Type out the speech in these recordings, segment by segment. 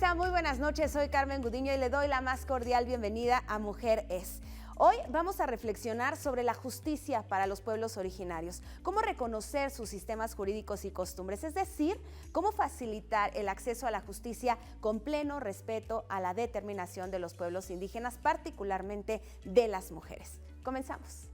está? Muy buenas noches, soy Carmen Gudiño y le doy la más cordial bienvenida a Mujer Es. Hoy vamos a reflexionar sobre la justicia para los pueblos originarios, cómo reconocer sus sistemas jurídicos y costumbres, es decir, cómo facilitar el acceso a la justicia con pleno respeto a la determinación de los pueblos indígenas, particularmente de las mujeres. Comenzamos.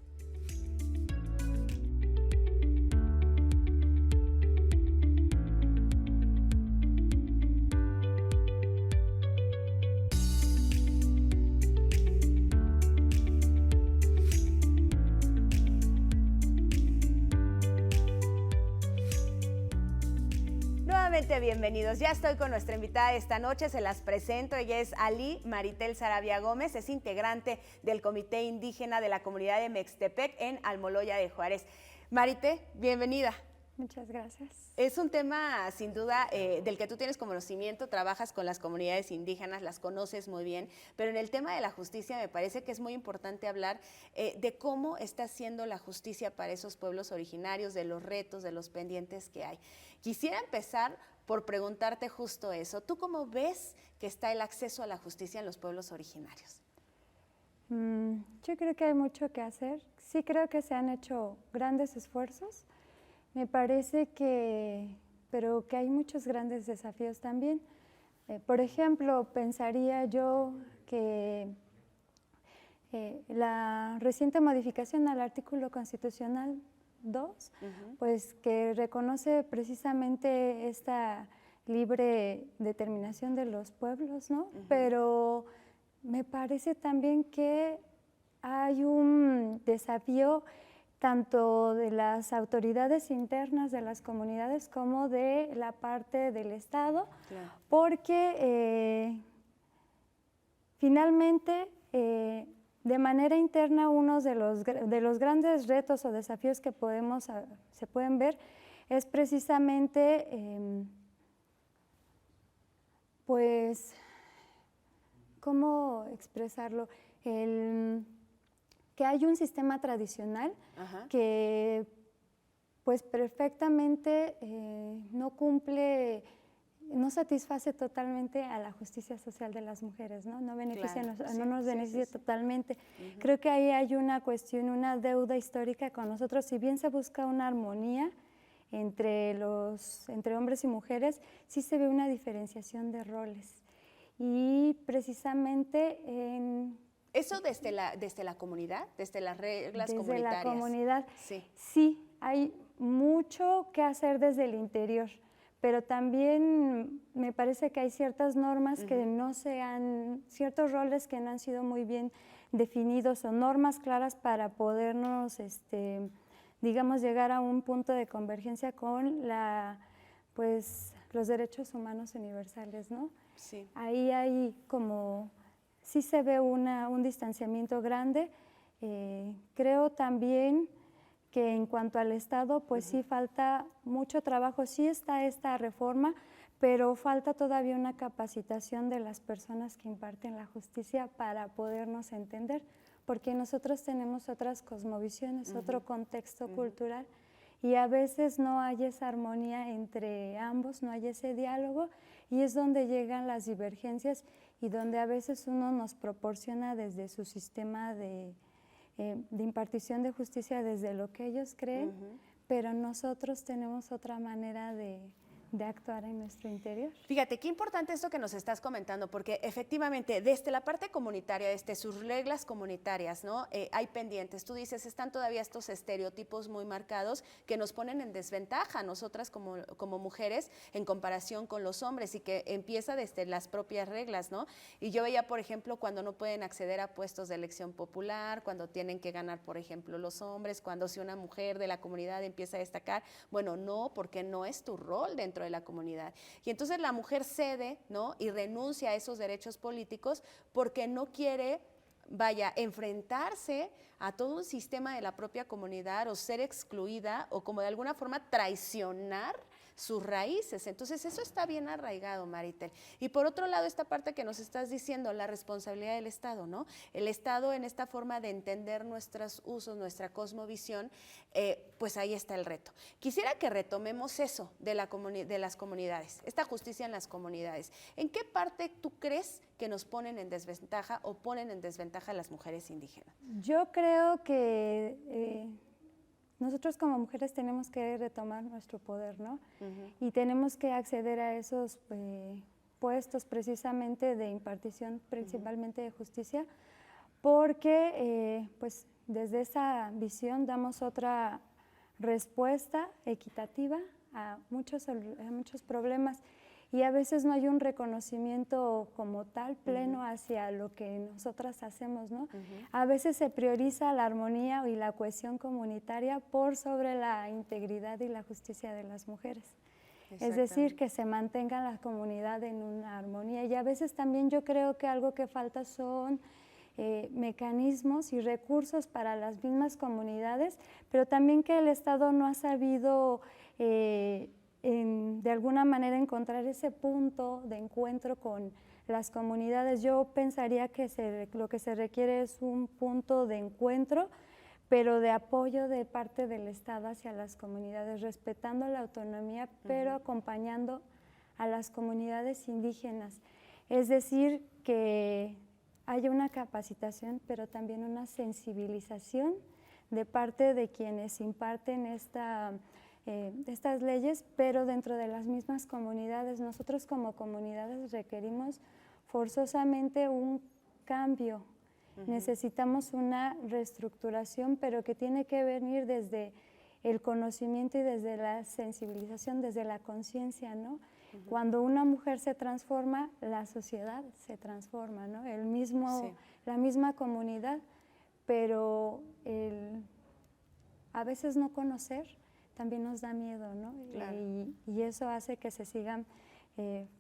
Bienvenidos, ya estoy con nuestra invitada esta noche, se las presento, ella es Ali Maritel Saravia Gómez, es integrante del Comité Indígena de la Comunidad de Mextepec en Almoloya de Juárez. Marité, bienvenida. Muchas gracias. Es un tema, sin duda, del que tú tienes conocimiento, trabajas con las comunidades indígenas, las conoces muy bien, pero en el tema de la justicia me parece que es muy importante hablar de cómo está siendo la justicia para esos pueblos originarios, de los retos, de los pendientes que hay. Quisiera empezar por preguntarte justo eso. ¿Tú cómo ves que está el acceso a la justicia en los pueblos originarios? Yo creo que hay mucho que hacer. Sí creo que se han hecho grandes esfuerzos. Me parece pero que hay muchos grandes desafíos también. Por ejemplo, pensaría yo que la reciente modificación al artículo constitucional 2, pues que reconoce precisamente esta libre determinación de los pueblos, ¿no? Pero me parece también que hay un desafío tanto de las autoridades internas de las comunidades como de la parte del Estado, claro, porque finalmente de manera interna uno de los grandes retos o desafíos que se pueden ver es precisamente pues, ¿cómo expresarlo? Que hay un sistema tradicional que pues perfectamente no satisface totalmente a la justicia social de las mujeres, ¿no? No beneficia, claro, no nos beneficia totalmente. Creo que ahí hay una cuestión, una deuda histórica con nosotros. Si bien se busca una armonía entre hombres y mujeres, sí se ve una diferenciación de roles. Y precisamente ¿Eso desde la comunidad, desde las reglas comunitarias? Desde la comunidad, sí, hay mucho que hacer desde el interior, pero también me parece que hay ciertas normas que ciertos roles que no han sido muy bien definidos o normas claras para podernos, digamos, llegar a un punto de convergencia con los derechos humanos universales, ¿no? Sí. Ahí hay sí se ve un distanciamiento grande. Creo también que en cuanto al Estado, pues sí falta mucho trabajo. Sí está esta reforma, pero falta todavía una capacitación de las personas que imparten la justicia para podernos entender, porque nosotros tenemos otras cosmovisiones, otro contexto cultural, y a veces no hay esa armonía entre ambos, no hay ese diálogo, y es donde llegan las divergencias y donde a veces uno nos proporciona desde su sistema de impartición de justicia, desde lo que ellos creen, pero nosotros tenemos otra manera de actuar en nuestro interior. Fíjate, qué importante esto que nos estás comentando, porque efectivamente desde la parte comunitaria, desde sus reglas comunitarias, ¿no? Hay pendientes. Tú dices, están todavía estos estereotipos muy marcados que nos ponen en desventaja a nosotras como mujeres en comparación con los hombres, y que empieza desde las propias reglas, ¿no? Y yo veía, por ejemplo, cuando no pueden acceder a puestos de elección popular, cuando tienen que ganar, por ejemplo, los hombres, cuando si una mujer de la comunidad empieza a destacar, bueno, no, porque no es tu rol dentro de la comunidad. Y entonces la mujer cede, ¿no? Y renuncia a esos derechos políticos porque no quiere, enfrentarse a todo un sistema de la propia comunidad o ser excluida o como de alguna forma traicionar sus raíces. Entonces eso está bien arraigado, Maritel. Y por otro lado, esta parte que nos estás diciendo, la responsabilidad del Estado, ¿no? El Estado en esta forma de entender nuestros usos, nuestra cosmovisión, pues ahí está el reto. Quisiera que retomemos eso de las comunidades, esta justicia en las comunidades. ¿En qué parte tú crees que nos ponen en desventaja o ponen en desventaja a las mujeres indígenas? Yo creo que nosotros como mujeres tenemos que retomar nuestro poder, ¿no? Y tenemos que acceder a esos puestos precisamente de impartición, principalmente de justicia, porque pues desde esa visión damos otra respuesta equitativa a muchos problemas y a veces no hay un reconocimiento como tal pleno hacia lo que nosotras hacemos, ¿no? A veces se prioriza la armonía y la cohesión comunitaria por sobre la integridad y la justicia de las mujeres. Es decir, que se mantenga la comunidad en una armonía. Y a veces también yo creo que algo que falta son mecanismos y recursos para las mismas comunidades, pero también que el Estado no ha sabido de alguna manera encontrar ese punto de encuentro con las comunidades. Yo pensaría que lo que se requiere es un punto de encuentro, pero de apoyo de parte del Estado hacia las comunidades, respetando la autonomía, pero acompañando a las comunidades indígenas. Es decir, que haya una capacitación, pero también una sensibilización de parte de quienes imparten estas leyes, pero dentro de las mismas comunidades. Nosotros como comunidades requerimos forzosamente un cambio. Necesitamos una reestructuración, pero que tiene que venir desde el conocimiento y desde la sensibilización, desde la conciencia, ¿no? Cuando una mujer se transforma, la sociedad se transforma, ¿no? La misma comunidad, pero a veces no conocer también nos da miedo, ¿no? Claro. Y eso hace que se sigan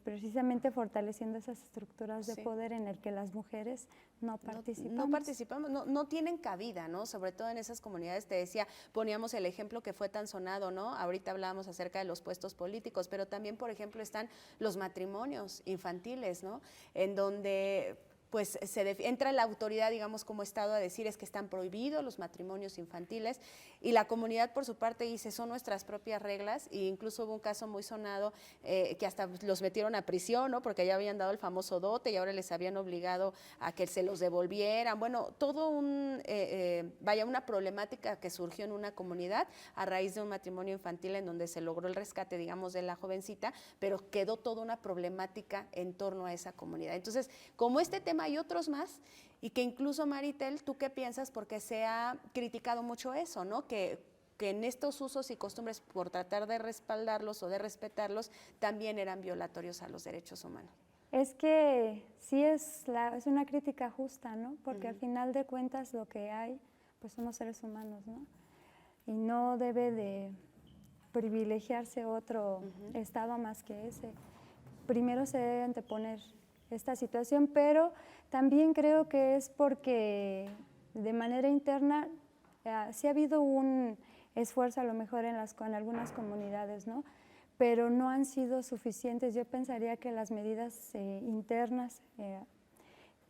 precisamente fortaleciendo esas estructuras de poder en el que las mujeres no participamos. No participamos, no tienen cabida, ¿no? Sobre todo en esas comunidades, te decía, poníamos el ejemplo que fue tan sonado, ¿no? Ahorita hablábamos acerca de los puestos políticos, pero también, por ejemplo, están los matrimonios infantiles, ¿no? En donde pues entra la autoridad, digamos, como Estado a decir es que están prohibidos los matrimonios infantiles y la comunidad por su parte dice son nuestras propias reglas e incluso hubo un caso muy sonado que hasta los metieron a prisión, ¿no? Porque ya habían dado el famoso dote y ahora les habían obligado a que se los devolvieran. Bueno, todo una problemática que surgió en una comunidad a raíz de un matrimonio infantil en donde se logró el rescate, digamos, de la jovencita, pero quedó toda una problemática en torno a esa comunidad. Entonces, como este tema hay otros más y que incluso, Maritel, ¿tú qué piensas? Porque se ha criticado mucho eso, ¿no? Que en estos usos y costumbres, por tratar de respaldarlos o de respetarlos, también eran violatorios a los derechos humanos. Es que sí es una crítica justa, ¿no? Porque al final de cuentas lo que hay, pues son los seres humanos, ¿no? Y no debe de privilegiarse otro estado más que ese. Primero se debe anteponer esta situación, pero también creo que es porque de manera interna sí ha habido un esfuerzo a lo mejor en algunas comunidades, ¿no? Pero no han sido suficientes. Yo pensaría que las medidas internas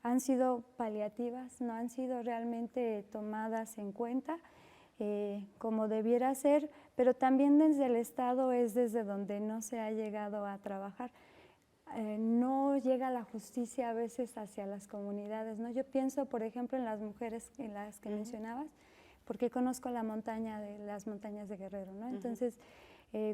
han sido paliativas, no han sido realmente tomadas en cuenta como debiera ser, pero también desde el Estado es desde donde no se ha llegado a trabajar. No llega la justicia a veces hacia las comunidades, ¿no? Yo pienso, por ejemplo, en las mujeres en las que mencionabas, porque conozco las montañas de Guerrero, ¿no? Entonces,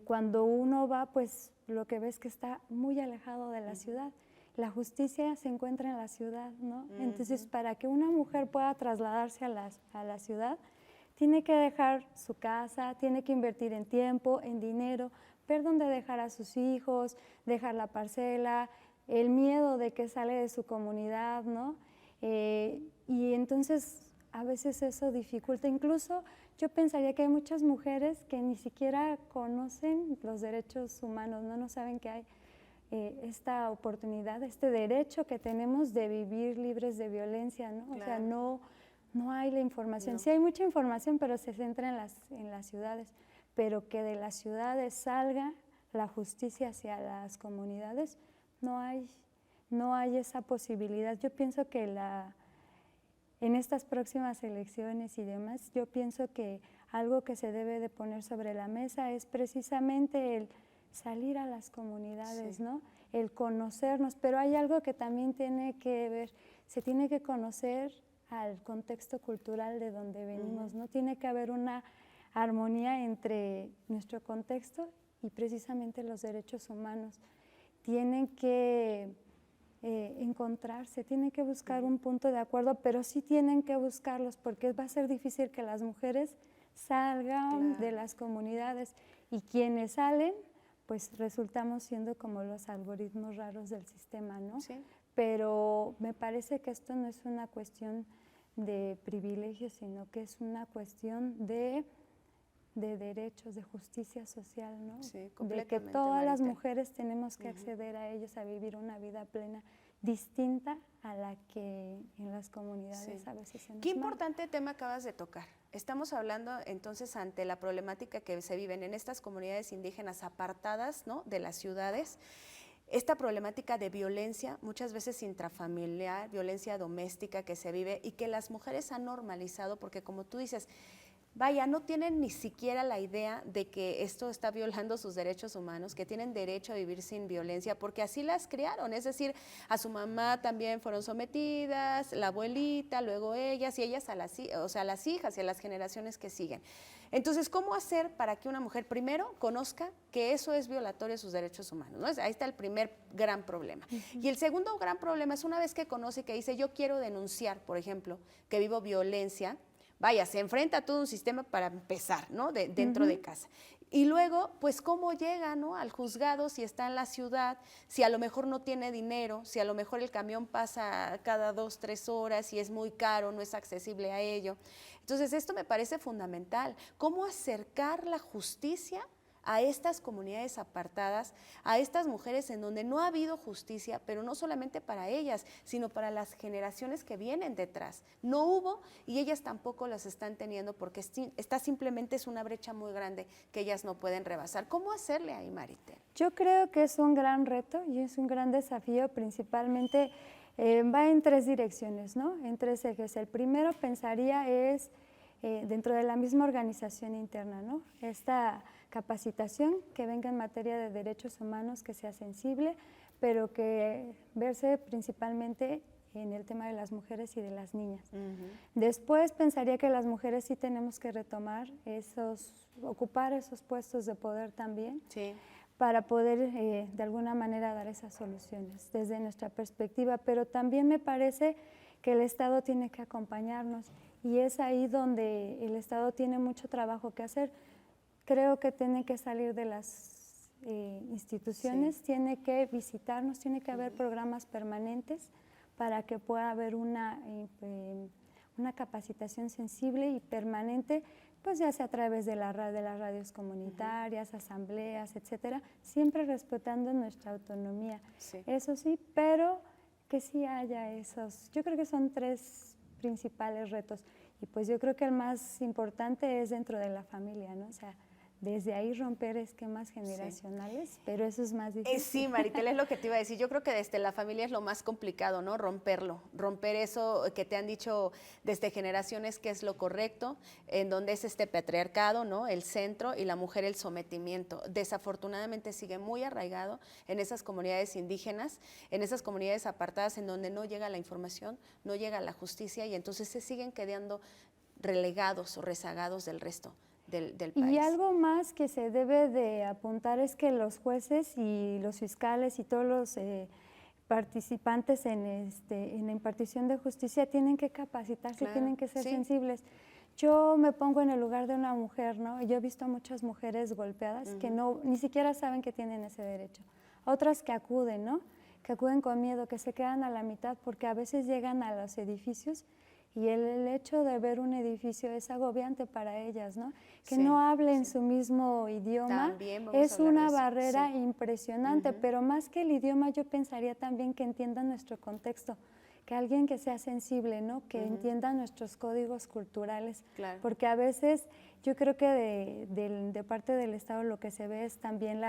cuando uno va, pues lo que ves que está muy alejado de la ciudad. La justicia se encuentra en la ciudad, ¿no? Entonces, para que una mujer pueda trasladarse a la ciudad, tiene que dejar su casa, tiene que invertir en tiempo, en dinero, ver dónde dejar a sus hijos, dejar la parcela, el miedo de que sale de su comunidad, ¿no? Y entonces a veces eso dificulta. Incluso yo pensaría que hay muchas mujeres que ni siquiera conocen los derechos humanos, no saben que hay esta oportunidad, este derecho que tenemos de vivir libres de violencia, ¿no? Claro. O sea, no hay la información. No. Sí hay mucha información, pero se centra en las ciudades. Pero que de las ciudades salga la justicia hacia las comunidades, no hay esa posibilidad. Yo pienso que en estas próximas elecciones y demás, yo pienso que algo que se debe de poner sobre la mesa es precisamente el salir a las comunidades, ¿no? El conocernos, pero hay algo que también tiene que ver, se tiene que conocer al contexto cultural de donde venimos, ¿no? Tiene que haber una armonía entre nuestro contexto y precisamente los derechos humanos. Tienen que encontrarse, tienen que buscar un punto de acuerdo, pero sí tienen que buscarlos porque va a ser difícil que las mujeres salgan de las comunidades y quienes salen, pues resultamos siendo como los algoritmos raros del sistema, ¿no? Sí. Pero me parece que esto no es una cuestión de privilegios, sino que es una cuestión de derechos, de justicia social, ¿no? Sí, de que todas las Maritel. mujeres tenemos que acceder a ellos, a vivir una vida plena, distinta a la que en las comunidades a veces se nos Qué marca. importante tema acabas de tocar. Estamos hablando entonces ante la problemática que se viven en estas comunidades indígenas apartadas, ¿no?, de las ciudades. Esta problemática de violencia, muchas veces intrafamiliar, violencia doméstica que se vive y que las mujeres han normalizado porque, como tú dices, vaya, no tienen ni siquiera la idea de que esto está violando sus derechos humanos, que tienen derecho a vivir sin violencia, porque así las criaron, es decir, a su mamá también fueron sometidas, la abuelita, luego ellas, y ellas a las hijas y a las generaciones que siguen. Entonces, ¿cómo hacer para que una mujer primero conozca que eso es violatorio de sus derechos humanos? ¿No? Ahí está el primer gran problema. Y el segundo gran problema es una vez que conoce, que dice, yo quiero denunciar, por ejemplo, que vivo violencia. Vaya, se enfrenta a todo un sistema para empezar, ¿no? Dentro de casa. Y luego, pues, ¿cómo llega, ¿no?, al juzgado si está en la ciudad, si a lo mejor no tiene dinero, si a lo mejor el camión pasa cada 2, 3 horas y es muy caro, no es accesible a ello? Entonces, esto me parece fundamental. ¿Cómo acercar la justicia a estas comunidades apartadas, a estas mujeres en donde no ha habido justicia, pero no solamente para ellas, sino para las generaciones que vienen detrás? No hubo y ellas tampoco las están teniendo porque esta simplemente es una brecha muy grande que ellas no pueden rebasar. ¿Cómo hacerle ahí, Maritel? Yo creo que es un gran reto y es un gran desafío, principalmente va en 3 direcciones, ¿no? En 3 ejes. El primero pensaría es dentro de la misma organización interna, ¿no? Esta capacitación que venga en materia de derechos humanos, que sea sensible, pero que verse principalmente en el tema de las mujeres y de las niñas. Después pensaría que las mujeres sí tenemos que retomar ocupar esos puestos de poder también, para poder de alguna manera dar esas soluciones desde nuestra perspectiva, pero también me parece que el Estado tiene que acompañarnos y es ahí donde el Estado tiene mucho trabajo que hacer. Creo que tiene que salir de las instituciones, tiene que visitarnos, tiene que haber programas permanentes para que pueda haber una capacitación sensible y permanente, pues ya sea a través de las radios comunitarias, asambleas, etcétera, siempre respetando nuestra autonomía. Eso sí, pero que sí haya yo creo que son 3 principales retos. Y pues yo creo que el más importante es dentro de la familia, ¿no? O sea, desde ahí romper esquemas generacionales, pero eso es más difícil. Sí, Maritel, es lo que te iba a decir. Yo creo que desde la familia es lo más complicado, ¿no? Romper eso que te han dicho desde generaciones que es lo correcto, en donde es este patriarcado, ¿no?, el centro, y la mujer el sometimiento. Desafortunadamente sigue muy arraigado en esas comunidades indígenas, en esas comunidades apartadas en donde no llega la información, no llega la justicia y entonces se siguen quedando relegados o rezagados del resto del país. Y algo más que se debe de apuntar es que los jueces y los fiscales y todos los participantes en la impartición de justicia tienen que capacitarse, tienen que ser sensibles. Yo me pongo en el lugar de una mujer, ¿no? Yo he visto a muchas mujeres golpeadas que ni siquiera saben que tienen ese derecho. Otras que acuden, ¿no? Que acuden con miedo, que se quedan a la mitad porque a veces llegan a los edificios y el hecho de ver un edificio es agobiante para ellas, ¿no? Que no hablen su mismo idioma es una barrera impresionante, pero más que el idioma yo pensaría también que entiendan nuestro contexto, que alguien que sea sensible, ¿no? Que entienda nuestros códigos culturales, porque a veces yo creo que de parte del Estado lo que se ve es también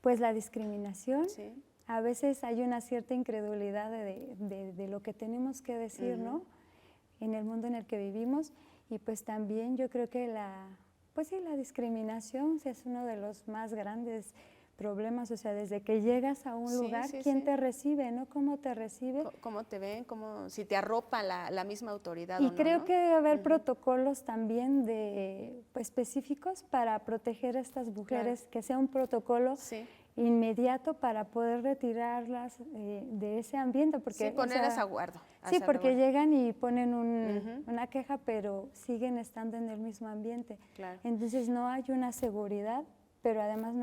Pues la discriminación. Sí. A veces hay una cierta incredulidad de lo que tenemos que decir, ¿no? En el mundo en el que vivimos. Y pues también yo creo que pues sí, la discriminación sí es uno de los más grandes problemas. O sea, desde que llegas a un lugar, ¿quién te recibe, no? ¿Cómo te recibe? ¿Cómo te ven? Si te arropa la misma autoridad y o no, creo ¿no? que debe haber protocolos también pues, específicos para proteger a estas mujeres, que sea un protocolo inmediato para poder retirarlas de ese ambiente. Porque, sí, poner a guardo. Sí, porque llegan y ponen una queja, pero siguen estando en el mismo ambiente. Claro. Entonces no hay una seguridad, pero además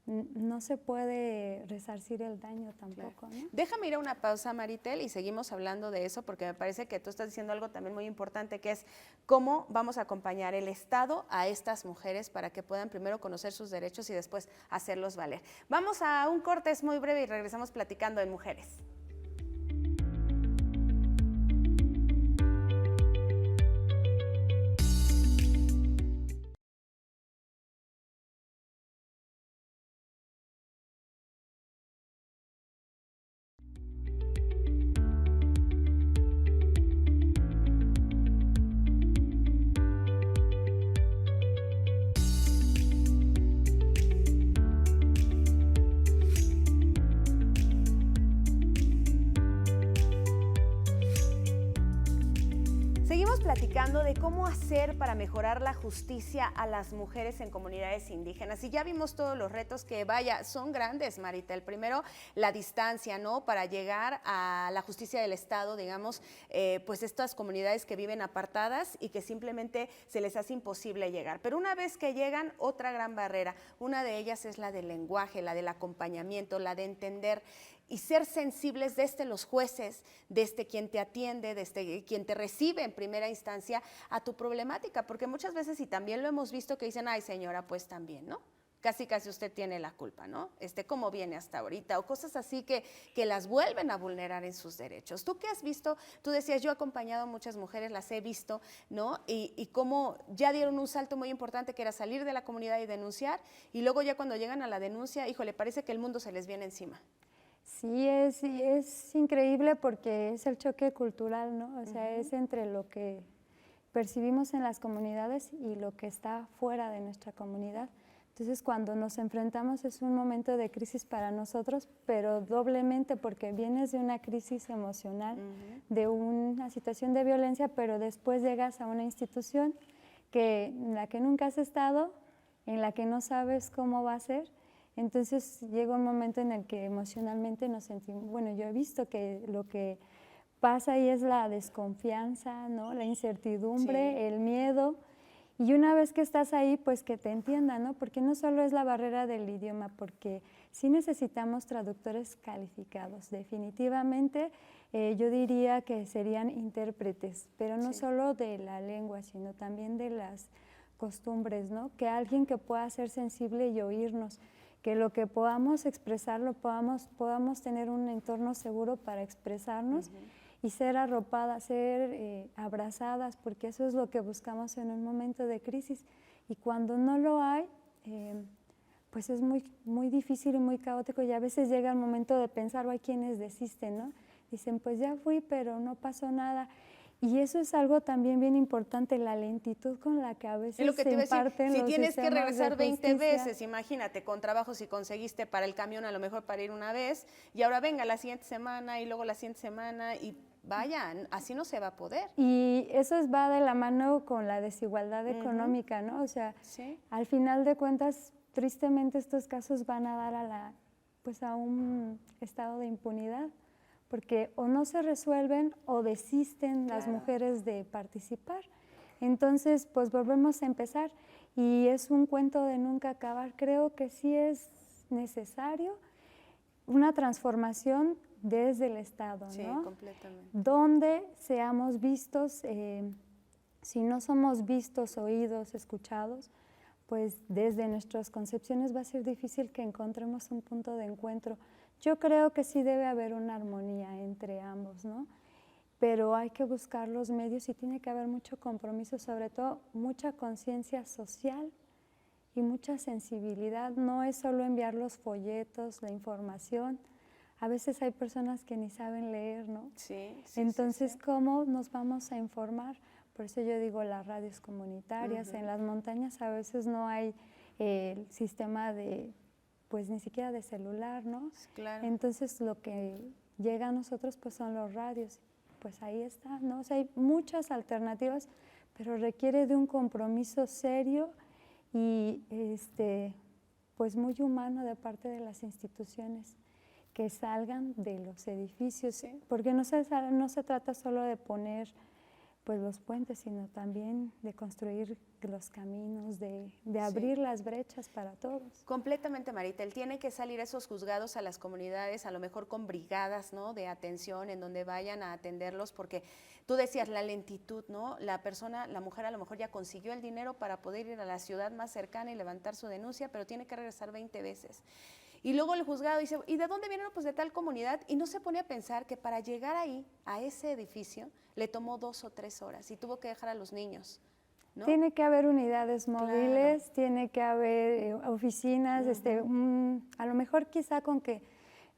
no se puede resarcir el daño tampoco, ¿no? Déjame ir a una pausa, Maritel, y seguimos hablando de eso, porque me parece que tú estás diciendo algo también muy importante, que es cómo vamos a acompañar el Estado a estas mujeres para que puedan primero conocer sus derechos y después hacerlos valer. Vamos a un corte, es muy breve, y regresamos platicando de mujeres. Seguimos platicando de cómo hacer para mejorar la justicia a las mujeres en comunidades indígenas. Y ya vimos todos los retos que, vaya, son grandes, Maritel. Primero, la distancia, ¿no? Para llegar a la justicia del Estado, digamos, pues estas comunidades que viven apartadas y que simplemente se les hace imposible llegar. Pero una vez que llegan, otra gran barrera. Una de ellas es la del lenguaje, la del acompañamiento, la de entender y ser sensibles desde los jueces, desde quien te atiende, desde quien te recibe en primera instancia a tu problemática, porque muchas veces, y también lo hemos visto, que dicen, ay señora, pues también, ¿no? Casi usted tiene la culpa, ¿no? ¿Cómo viene hasta ahorita? O cosas así que las vuelven a vulnerar en sus derechos. ¿Tú qué has visto? Tú decías, yo he acompañado a muchas mujeres, las he visto, ¿no? Y cómo ya dieron un salto muy importante, que era salir de la comunidad y denunciar, y luego ya cuando llegan a la denuncia, híjole, parece que el mundo se les viene encima. Sí, es increíble porque es el choque cultural, ¿no? O sea, es entre lo que percibimos en las comunidades y lo que está fuera de nuestra comunidad. Entonces, cuando nos enfrentamos es un momento de crisis para nosotros, pero doblemente porque vienes de una crisis emocional, de una situación de violencia, pero después llegas a una institución en la que nunca has estado, en la que no sabes cómo va a ser. Entonces llega un momento en el que emocionalmente nos sentimos, bueno, yo he visto que lo que pasa ahí es la desconfianza, ¿no? La incertidumbre, el miedo, y una vez que estás ahí, pues que te entiendan, ¿no? Porque no solo es la barrera del idioma, porque sí necesitamos traductores calificados, definitivamente yo diría que serían intérpretes, pero no solo de la lengua, sino también de las costumbres, ¿no? Que alguien que pueda ser sensible y oírnos, que lo que podamos expresarlo, podamos tener un entorno seguro para expresarnos y ser arropadas, ser abrazadas, porque eso es lo que buscamos en un momento de crisis. Y cuando no lo hay, pues es muy, muy difícil y muy caótico, y a veces llega el momento de pensar, o hay quienes desisten, ¿no? Dicen, pues ya fui, pero no pasó nada. Y eso es algo también bien importante, la lentitud con la que a veces lo que te se imparten si los tienes que regresar 20 justicia. veces, imagínate, con trabajo si conseguiste para el camión a lo mejor para ir una vez, y ahora venga la siguiente semana y luego la siguiente semana, y vaya, así no se va a poder. Y eso va de la mano con la desigualdad económica, ¿no? O sea, al final de cuentas, tristemente estos casos van a dar pues a un estado de impunidad, porque o no se resuelven o desisten las mujeres de participar. Entonces, pues volvemos a empezar, y es un cuento de nunca acabar. Creo que sí es necesario una transformación desde el Estado, ¿no? Sí, completamente. Donde seamos vistos, si no somos vistos, oídos, escuchados, pues desde nuestras concepciones va a ser difícil que encontremos un punto de encuentro. Yo creo que sí debe haber una armonía entre ambos, ¿no? Pero hay que buscar los medios y tiene que haber mucho compromiso, sobre todo mucha conciencia social y mucha sensibilidad. No es solo enviar los folletos, la información. A veces hay personas que ni saben leer, ¿no? Sí, Entonces, sí. ¿cómo nos vamos a informar? Por eso yo digo las radios comunitarias. En las montañas a veces no hay el sistema de, pues ni siquiera de celular, ¿no? Claro. Entonces lo que llega a nosotros pues son los radios. Pues ahí está, ¿no? O sea, hay muchas alternativas, pero requiere de un compromiso serio y pues muy humano de parte de las instituciones, que salgan de los edificios, porque no se trata solo de poner pues los puentes, sino también de construir los caminos, de abrir las brechas para todos. Completamente, Maritel. Tienen que salir esos juzgados a las comunidades, a lo mejor con brigadas, ¿no?, de atención, en donde vayan a atenderlos, porque tú decías la lentitud, ¿no? La mujer a lo mejor ya consiguió el dinero para poder ir a la ciudad más cercana y levantar su denuncia, pero tiene que regresar 20 veces. Y luego el juzgado dice, ¿y de dónde vienen? Pues de tal comunidad. Y no se pone a pensar que para llegar ahí, a ese edificio, le tomó 2 o 3 horas y tuvo que dejar a los niños, ¿no? Tiene que haber unidades móviles, tiene que haber oficinas, a lo mejor quizá con que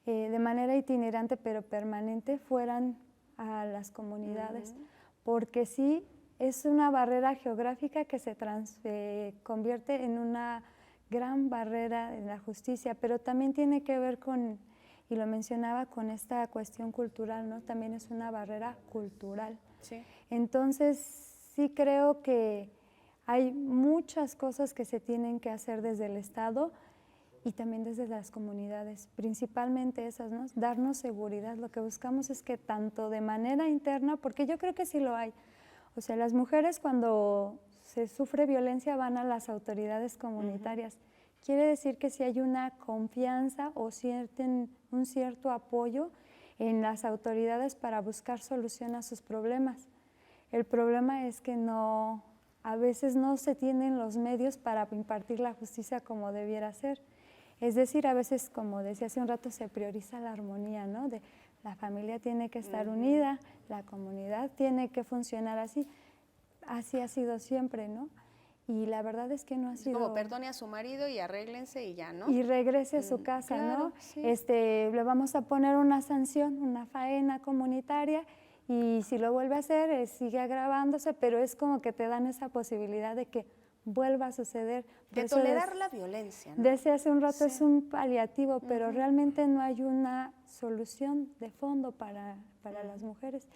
de manera itinerante pero permanente fueran a las comunidades, porque sí es una barrera geográfica que se convierte en una gran barrera en la justicia, pero también tiene que ver con, y lo mencionaba, con esta cuestión cultural, ¿no? También es una barrera cultural. Sí. Entonces, sí creo que hay muchas cosas que se tienen que hacer desde el Estado y también desde las comunidades, principalmente esas, ¿no? Darnos seguridad. Lo que buscamos es que tanto de manera interna, porque yo creo que sí lo hay, o sea, las mujeres cuando se sufre violencia van a las autoridades comunitarias. Quiere decir que si hay una confianza o sienten un cierto apoyo en las autoridades para buscar solución a sus problemas. El problema es que a veces no se tienen los medios para impartir la justicia como debiera ser. Es decir, a veces, como decía hace un rato, se prioriza la armonía, ¿no? De la familia tiene que estar unida, la comunidad tiene que funcionar así. Así ha sido siempre, ¿no? Y la verdad es que no ha sido... Como perdone a su marido y arréglense y ya, ¿no? Y regrese a su casa, claro, ¿no? Sí. Le vamos a poner una sanción, una faena comunitaria, y si lo vuelve a hacer, sigue agravándose, pero es como que te dan esa posibilidad de que vuelva a suceder. De tolerar la violencia, ¿no? Desde hace un rato es un paliativo, pero realmente no hay una solución de fondo para las mujeres.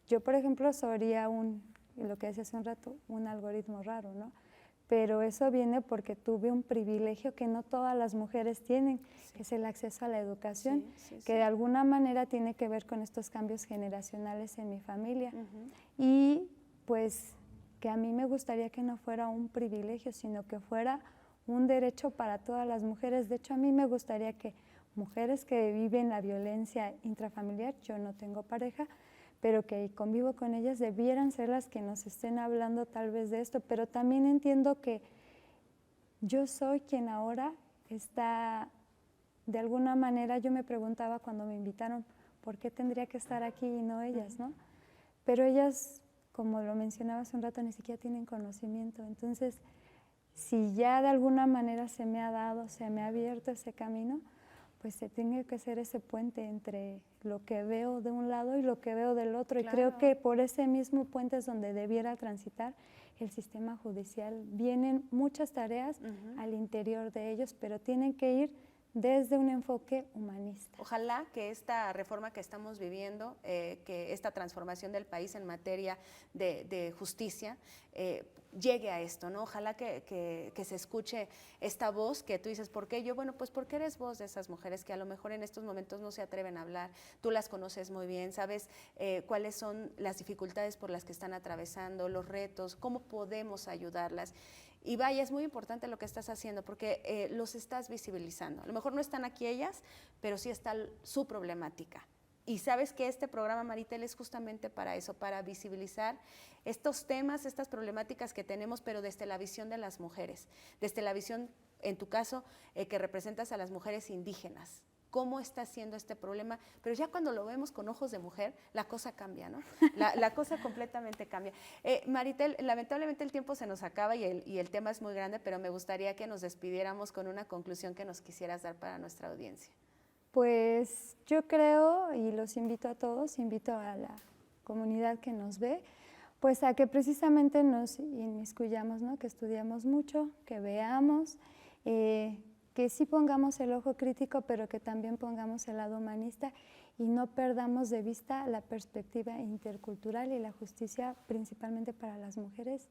Yo, por ejemplo, sería lo que decía hace un rato, un algoritmo raro, ¿no? Pero eso viene porque tuve un privilegio que no todas las mujeres tienen, que es el acceso a la educación, que de alguna manera tiene que ver con estos cambios generacionales en mi familia. Y pues que a mí me gustaría que no fuera un privilegio, sino que fuera un derecho para todas las mujeres. De hecho, a mí me gustaría que mujeres que viven la violencia intrafamiliar, yo no tengo pareja, pero que convivo con ellas, debieran ser las que nos estén hablando tal vez de esto, pero también entiendo que yo soy quien ahora está, de alguna manera yo me preguntaba cuando me invitaron, ¿por qué tendría que estar aquí y no ellas, no? Pero ellas, como lo mencionaba hace un rato, ni siquiera tienen conocimiento, entonces si ya de alguna manera se me ha dado, se me ha abierto ese camino, pues se tiene que hacer ese puente entre lo que veo de un lado y lo que veo del otro. Claro. Y creo que por ese mismo puente es donde debiera transitar el sistema judicial. Vienen muchas tareas al interior de ellos, pero tienen que ir desde un enfoque humanista. Ojalá que esta reforma que estamos viviendo, que esta transformación del país en materia de justicia, llegue a esto, ¿no? Ojalá que se escuche esta voz que tú dices, ¿por qué yo? Bueno, pues porque eres voz de esas mujeres que a lo mejor en estos momentos no se atreven a hablar, tú las conoces muy bien, sabes cuáles son las dificultades por las que están atravesando, los retos, cómo podemos ayudarlas. Y vaya, es muy importante lo que estás haciendo porque los estás visibilizando. A lo mejor no están aquí ellas, pero sí está su problemática. Y sabes que este programa, Maritel, es justamente para eso, para visibilizar estos temas, estas problemáticas que tenemos, pero desde la visión de las mujeres, desde la visión, en tu caso, que representas a las mujeres indígenas, cómo está siendo este problema, pero ya cuando lo vemos con ojos de mujer, la cosa cambia, ¿no? La cosa completamente cambia. Maritel, lamentablemente el tiempo se nos acaba y el tema es muy grande, pero me gustaría que nos despidiéramos con una conclusión que nos quisieras dar para nuestra audiencia. Pues yo creo, y los invito a todos, invito a la comunidad que nos ve, pues a que precisamente nos inmiscuyamos, ¿no? Que estudiamos mucho, que veamos, que sí pongamos el ojo crítico, pero que también pongamos el lado humanista y no perdamos de vista la perspectiva intercultural y la justicia principalmente para las mujeres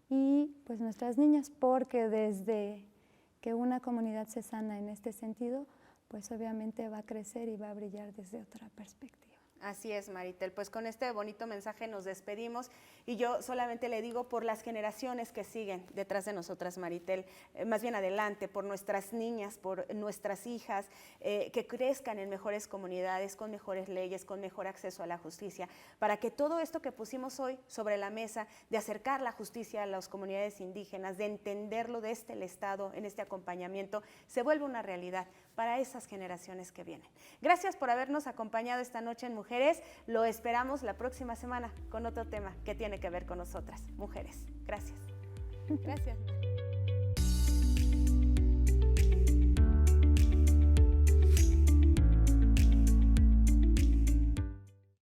y pues nuestras niñas, porque desde que una comunidad se sana en este sentido, pues obviamente va a crecer y va a brillar desde otra perspectiva. Así es, Maritel, pues con este bonito mensaje nos despedimos y yo solamente le digo por las generaciones que siguen detrás de nosotras, Maritel, más bien adelante, por nuestras niñas, por nuestras hijas, que crezcan en mejores comunidades, con mejores leyes, con mejor acceso a la justicia, para que todo esto que pusimos hoy sobre la mesa, de acercar la justicia a las comunidades indígenas, de entenderlo desde el Estado, en este acompañamiento, se vuelva una realidad para esas generaciones que vienen. Gracias por habernos acompañado esta noche en Mujeres. Lo esperamos la próxima semana con otro tema que tiene que ver con nosotras, mujeres. Gracias. Gracias.